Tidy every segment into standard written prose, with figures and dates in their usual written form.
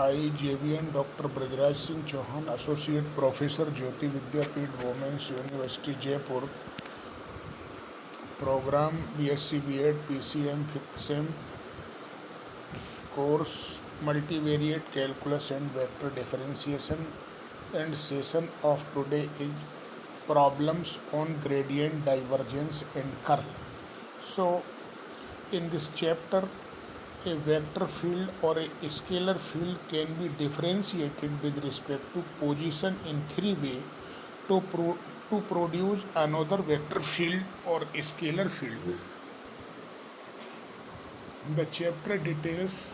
I, JVN Dr. Brajraj Singh Chauhan, Associate Professor, Jyoti Vidyapeeth, Women's University, Jaipur, Program BSc B.Ed, PCM, 5th Sem, Course Multivariate Calculus and Vector Differentiation, and session of today is Problems on Gradient, Divergence and Curl. So, in this chapter, a vector field or a scalar field can be differentiated with respect to position in three ways to produce another vector field or scalar field. The chapter details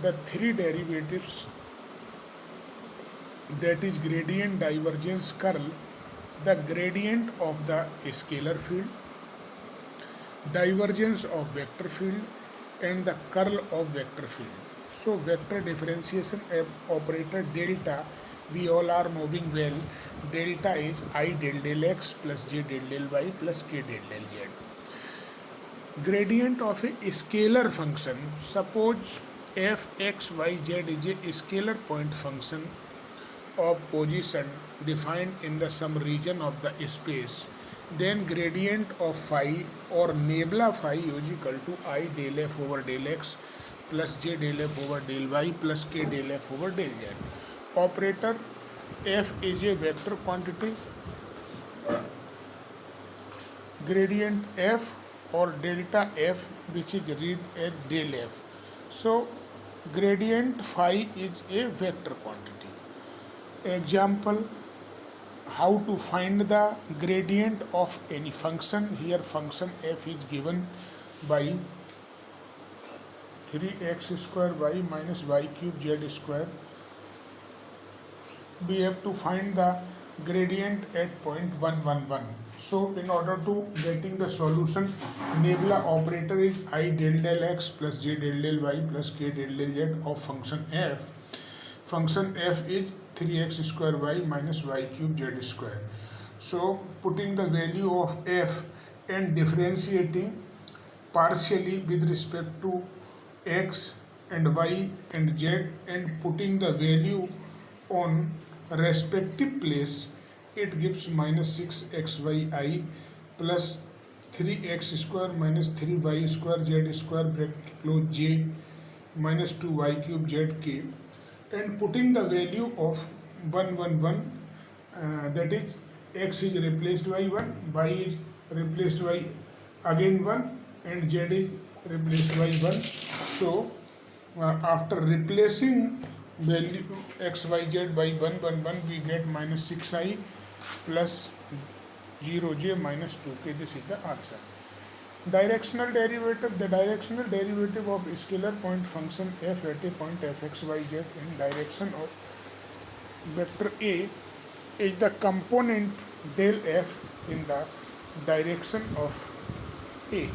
the three derivatives, that is gradient, divergence, curl, the gradient of the scalar field, divergence of vector field and the curl of vector field. So vector differentiation operator delta, we all are moving well. Delta is I del del x plus j del del y plus k del del z. Gradient of a scalar function, suppose f x y z is a scalar point function of position defined in the some region of the space, then gradient of phi or nabla phi is equal to I del f over del x plus j del f over del y plus k del f over del z. Operator f is a vector quantity, gradient f or delta f which is read as del f. So gradient phi is a vector quantity. Example, how to find the gradient of any function. Here function f is given by 3x square y minus y cube z square. We have to find the gradient at point 1, 1, 1. So in order to getting the solution, nabla operator is I del del x plus j del del y plus k del del z of function f. Function f is 3x square y minus y cube z square. So putting the value of f and differentiating partially with respect to x and y and z and putting the value on respective place, it gives minus 6xyi plus 3x square minus 3y square z square bracket close j minus 2y cube zk, and putting the value of 1, 1, 1, that is x is replaced by 1, y is replaced by again 1 and z is replaced by 1. So after replacing value x y z by 1, 1, 1, we get minus 6i plus 0j minus 2k. This is the answer. Directional derivative, the directional derivative of scalar point function f at a point fxyz in direction of vector a is the component del f in the direction of a.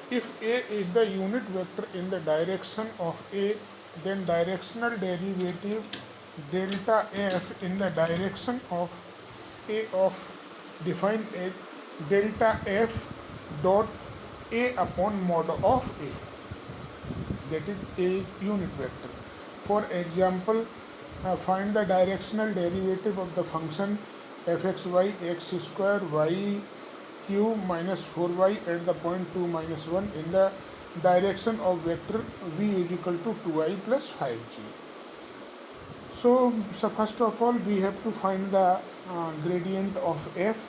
If a is the unit vector in the direction of a, then directional derivative delta f in the direction of a of defined as delta f dot a upon mod of a, that is a unit vector. For example, find the directional derivative of the function fxy x square y cube minus 4y at the point 2 minus 1 in the direction of vector v is equal to 2i plus 5j. So first of all we have to find the gradient of f.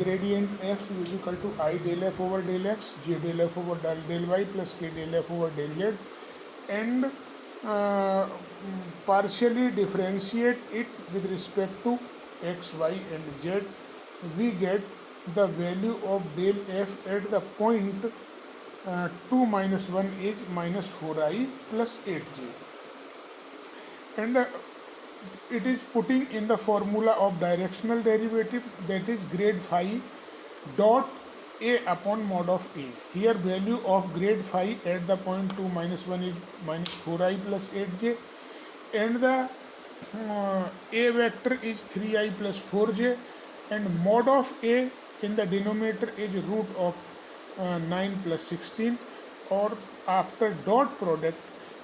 Gradient f is equal to I del f over del x, j del f over del y plus k del f over del z, and partially differentiate it with respect to x, y and z. We get the value of del f at the point 2 minus 1 is minus 4i plus 8j, and it is putting in the formula of directional derivative, that is grade phi dot a upon mod of a. Here value of grade phi at the point 2 minus 1 is minus 4i plus 8j, and the a vector is 3i plus 4j, and mod of a in the denominator is root of 9 plus 16, or after dot product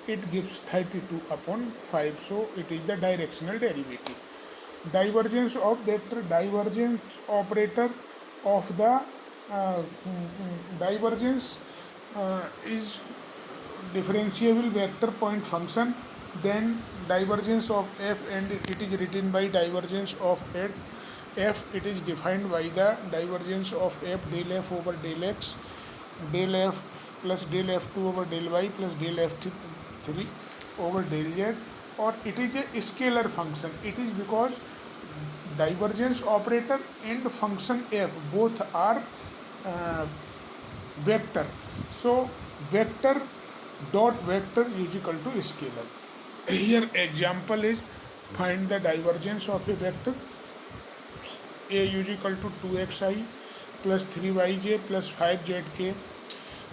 it gives 32 upon 5. So it is the directional derivative. Divergence of vector, divergence operator of the divergence is differentiable vector point function. Then divergence of f, and it is written by divergence of f. It is defined by the divergence of f del f over del x, del f plus del f2 over del y plus del f3 over del z, or it is a scalar function. It is because divergence operator and function f both are uh, vector. So vector dot vector is equal to scalar. Here example is, find the divergence of a vector a is equal to 2xi plus 3yj plus 5zk.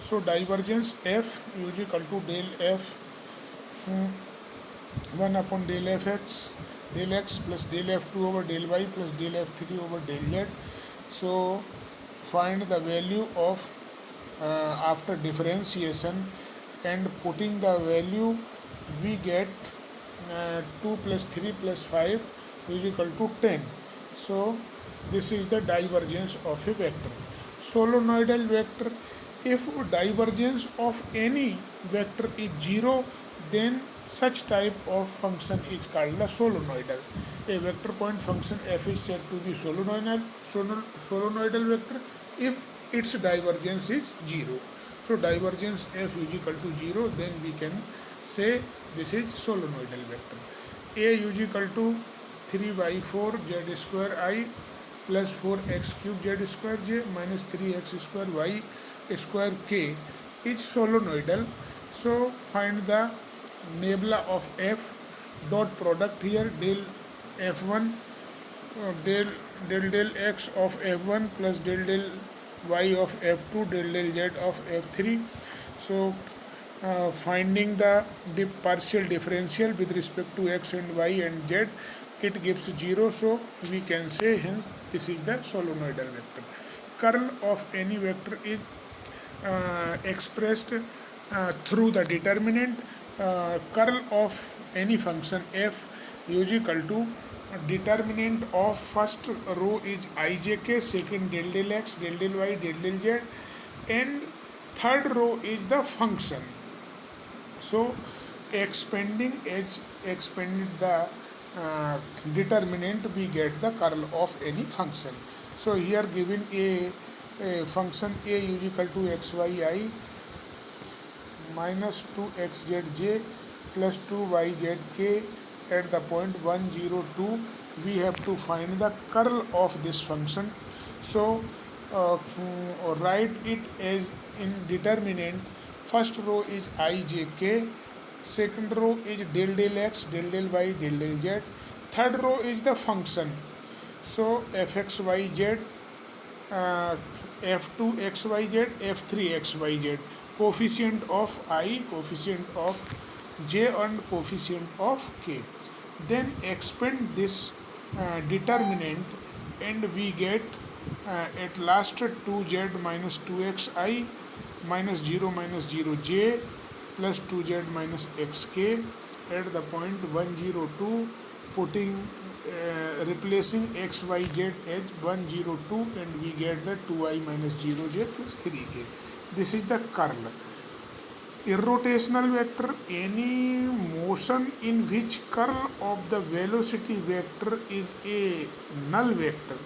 So divergence f is equal to del f 1 upon del x plus del f2 over del y plus del f3 over del z. So find the value of after differentiation and putting the value, we get 2 plus 3 plus 5 is equal to 10. So this is the divergence of a vector. Solenoidal vector, if divergence of any vector is 0, then such type of function is called the solenoidal. A vector point function f is said to be solenoidal vector if its divergence is 0. So divergence f is equal to 0, then we can say this is solenoidal vector. A is equal to 3y4 z square I plus 4x cube z square j minus 3x square y square k is solenoidal. So find the nebula of f. Dot product here, del f1 del x of f1 plus del y of f2 del z of f3. So finding the partial differential with respect to x and y and z, it gives 0. So we can say hence this is the solenoidal vector. Curl of any vector is expressed through the determinant. Curl of any function f is equal to determinant of first row is ijk, second del x, del y, del z, and third row is the function. So expanding edge expanded the determinant, we get the curl of any function. So here given a function a is equal to xyi minus 2xzj plus 2yzk at the point 1 0 2, we have to find the curl of this function. So write it as in determinant, first row is ijk, second row is del x, del y, del z, third row is the function. So fxyz, f2 xyz, f3 xyz, coefficient of I, coefficient of j, and coefficient of k. Then expand this determinant, and we get at last 2z minus 2xi minus 0 j plus 2z minus xk at the point 1 0 2, putting replacing xyz as 1 0 2, and we get the 2i minus 0j plus 3k. This is the curl. Irrotational vector, any motion in which curl of the velocity vector is a null vector,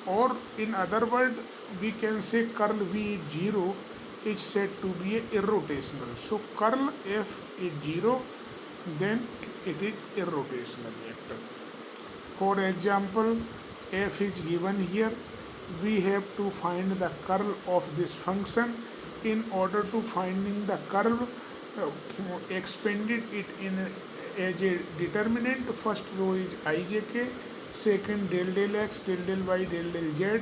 or in other words we can say curl v is 0, is said to be a irrotational. So curl f is 0, then it is irrotational vector. For example, f is given here, we have to find the curl of this function. In order to finding the curl, expanded it in as a determinant, first row is ijk, second del x, del y, del z,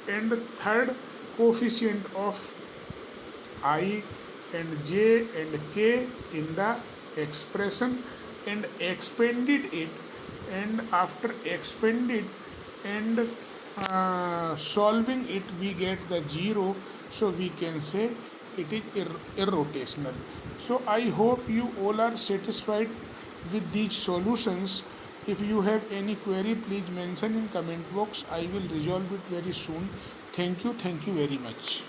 and third coefficient of I and j and k in the expression, and expanded it, and after expanded and solving it, we get the 0. So we can say it is irrotational. So I hope you all are satisfied with these solutions. If you have any query, please mention in comment box. I will resolve it very soon. Thank you very much.